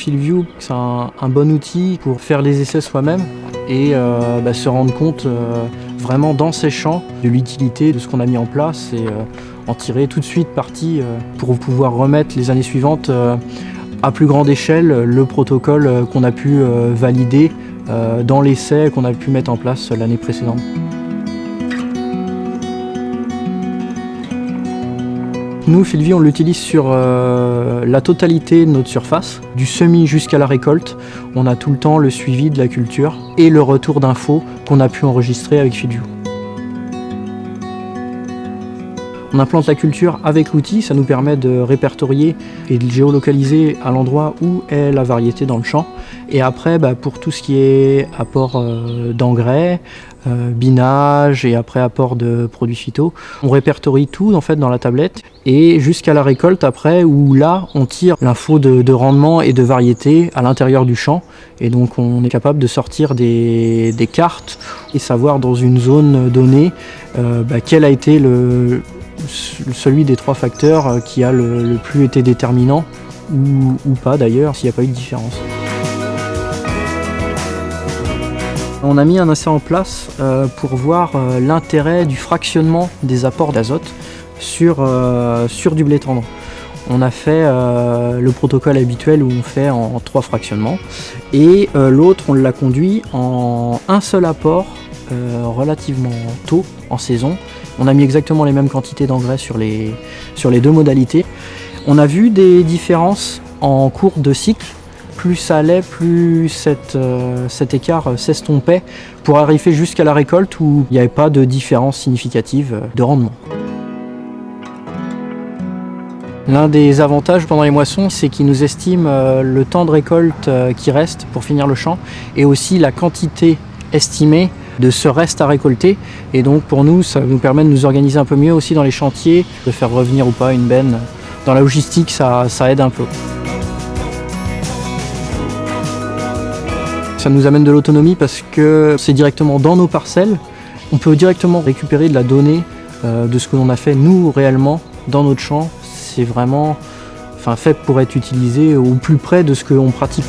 FieldView, c'est un bon outil pour faire les essais soi-même et se rendre compte vraiment dans ces champs de l'utilité de ce qu'on a mis en place et en tirer tout de suite parti pour pouvoir remettre les années suivantes à plus grande échelle le protocole qu'on a pu valider dans l'essai qu'on a pu mettre en place l'année précédente. Nous, FieldView, on l'utilise sur la totalité de notre surface, du semis jusqu'à la récolte. On a tout le temps le suivi de la culture et le retour d'infos qu'on a pu enregistrer avec FieldView. On implante la culture avec l'outil, ça nous permet de répertorier et de géolocaliser à l'endroit où est la variété dans le champ. Et après, pour tout ce qui est apport d'engrais, binage et après apport de produits phyto, on répertorie tout en fait dans la tablette et jusqu'à la récolte après où là on tire l'info de rendement et de variété à l'intérieur du champ et donc on est capable de sortir des cartes et savoir dans une zone donnée quel a été celui des 3 facteurs qui a le plus été déterminant ou pas d'ailleurs s'il n'y a pas eu de différence. On a mis un essai en place pour voir l'intérêt du fractionnement des apports d'azote sur du blé tendre. On a fait le protocole habituel où on fait en 3 fractionnements et l'autre on l'a conduit en un seul apport relativement tôt en saison. On a mis exactement les mêmes quantités d'engrais sur les 2 modalités. On a vu des différences en cours de cycle. Plus ça allait, plus cet écart s'estompait pour arriver jusqu'à la récolte où il n'y avait pas de différence significative de rendement. L'un des avantages pendant les moissons, c'est qu'ils nous estiment le temps de récolte qui reste pour finir le champ et aussi la quantité estimée de ce reste à récolter. Et donc pour nous, ça nous permet de nous organiser un peu mieux aussi dans les chantiers, de faire revenir ou pas une benne. Dans la logistique, ça aide un peu. Ça nous amène de l'autonomie parce que c'est directement dans nos parcelles. On peut directement récupérer de la donnée de ce que l'on a fait nous réellement dans notre champ. C'est vraiment fait pour être utilisé au plus près de ce que l'on pratique.